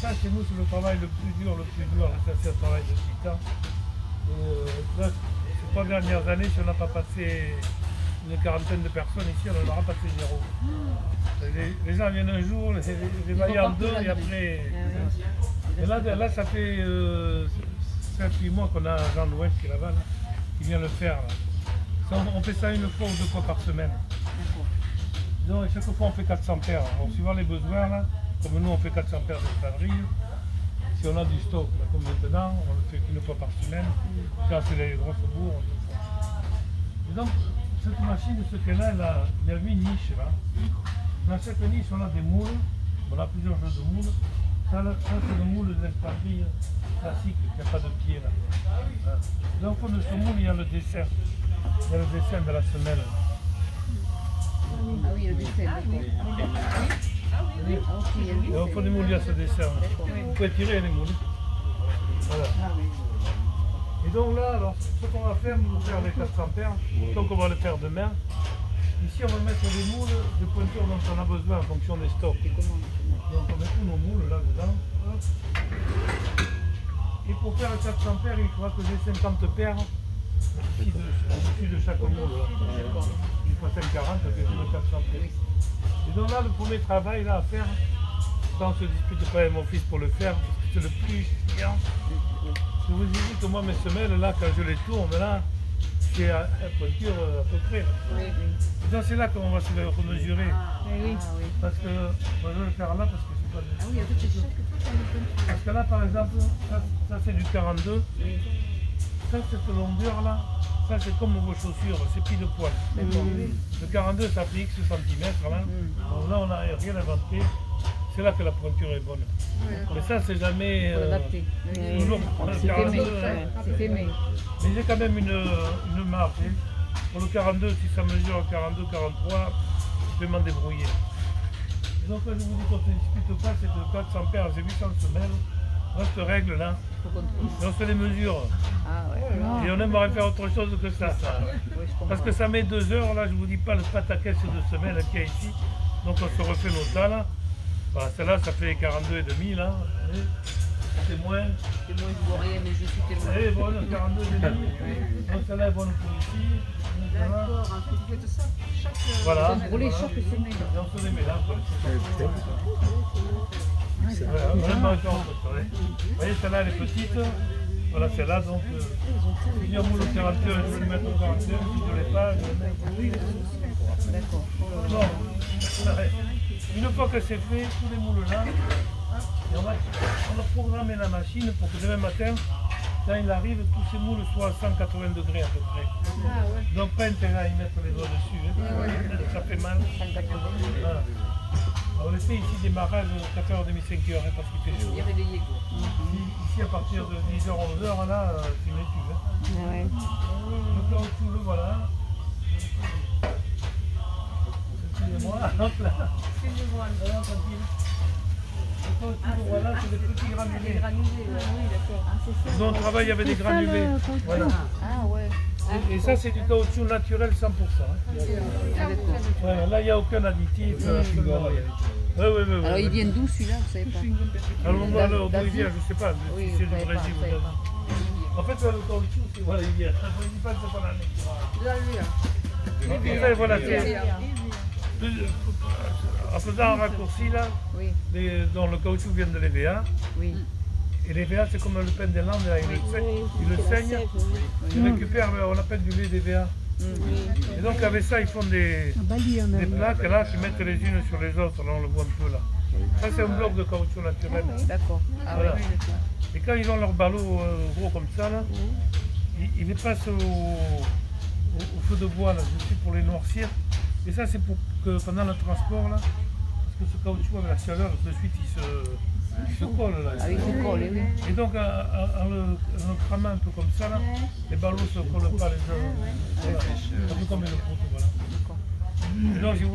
ça, chez nous, c'est le travail le plus dur. Ça, c'est un travail de titan. Là, ces 3 dernières années, si on n'a pas passé une quarantaine de personnes ici, on n'en aura passé 0. Les gens viennent un jour, les vaillants 2 et après. Et là ça fait 7-8 mois qu'on a Jean Louest qui est là-bas, qui vient le faire. Là. On fait ça 1 fois ou 2 fois par semaine. Donc chaque fois on fait 400 paires. Alors, suivant les besoins, là, comme nous on fait 400 paires d'espadrilles, si on a du stock, là, comme maintenant, on le fait 1 fois par semaine. Quand c'est les grosses bourres, on le fait. Et donc, cette machine, ce qu'elle a, il y a 8 niches là. Dans chaque niche, on a des moules. On a plusieurs jeux de moules. Ça c'est le moule de l'espadrille classique, qui n'a pas de pied là. Dans le fond de ce moule, il y a le dessin. Il y a le dessin de la semelle. Ah oui, le dessin, Et au fond du moule, il y a ce dessin. Vous pouvez tirer les moules. Voilà. Et donc là, alors, ce qu'on va faire, nous faire les 400 paires, donc on va le faire demain. Ici, on va mettre les moules de pointure dont on a besoin en fonction des stocks. Donc on met tous nos moules là dedans. Et pour faire les 400 paires, il faudra que j'ai 50 paires au-dessus de chaque moule. Il faut 140, que j'ai 400 paires. Et donc là, le premier travail là, à faire, ça on ne se dispute pas avec mon fils pour le faire, parce que c'est le plus chiant. Je vous ai dit que moi, mes semelles, là, quand je les tourne, là, c'est à pointure à peu près. Oui. Et donc c'est là qu'on va se le remesurer. Oui. Parce que moi, je vais le faire là, parce que c'est pas... Ah oui, en fait, c'est chaque fois qu'on le fait. Parce que là, par exemple, ça c'est du 42. Ça, cette longueur-là, ça c'est comme vos chaussures, c'est pile de poil. Le 42, ça fait X centimètres. Là. Donc là, on n'a rien inventé. C'est là que la pointure est bonne. Mais ça, c'est jamais... toujours c'est 42. C'est aimé. Mais j'ai quand même une marge. Hein. Pour le 42, si ça mesure 42, 43, je vais m'en débrouiller. Donc là, je vous dis qu'on ne se dispute pas, c'est que 400 paires, j'ai 800 semelles. Moi, je te règle là. Et on se les mesure. Et on aimerait faire autre chose que ça. Parce que ça met 2 heures, là, je vous dis pas le pataquès de semelles qu'il y a ici. Donc on se refait nos tas là. Voilà, celle-là, ça fait 42,5 là. C'est moins. C'est moins, je vois rien, mais je suis tellement... Elle est bonne, 42,5. Donc celle-là est bonne pour ici. D'accord, en fait, vous faites ça chaque... Voilà. Pour les chaque semaine. Et on se les met là. Vraiment, vous voyez, celle-là, elle est petite. Voilà, celle-là, donc... si j'ai un moule au 41, je vais le mettre au 41. Si je ne l'ai pas, je vais le mettre au 41. D'accord. Non. Une fois que c'est fait, tous les moules là, et on va programmer la machine pour que demain matin, quand il arrive, tous ces moules soient à 180 degrés à peu près. Donc pas intérêt à y mettre les doigts dessus, hein. Ça fait mal. Voilà. On les fait ici démarrage 4h30, 5h, hein, parce qu'il fait chaud. Ici à partir de 10h, 11h, là, c'est une étude. Hein. Le caoutchouc, le voilà. Excusez-moi, hop là. Excusez-moi, voilà, tranquille. Le caoutchouc, voilà, c'est des petits granulés. Des granulés, oui, d'accord. Nous on travaille avec des granulés. Voilà. Ah ouais. Et ça c'est du caoutchouc naturel 100%. Hein. Voilà, là il n'y a aucun additif. Oui. Alors il vient d'où celui-là, vous savez pas? Alors d'où il vient, je ne sais pas, si c'est du Brésil ou d'Asie. En fait le caoutchouc, c'est voilà, il vient. Je ne dis pas que c'est pas l'année. En fait, voilà, en faisant un raccourci là, dont le caoutchouc vient de l'EVA. Et l'EVA c'est comme le pain des Landes, il le saigne, il récupère, on appelle du lait d'EVA. Et donc avec ça ils font des plaques là qui mettent les unes sur les autres, là on le voit un peu là. Ça c'est un bloc de caoutchouc naturel. D'accord. Voilà. Et quand ils ont leur ballot gros comme ça là, ils les passent au feu de bois là, dessus pour les noircir. Et ça c'est pour que pendant le transport là, parce que ce caoutchouc avec la chaleur, de suite il se colle là. Ah oui, il se colle, oui. Et donc en le cramant un peu comme ça là, les ballots ne se collent pas les uns. Voilà. Un peu comme le poteau, voilà. Et donc, si vous voulez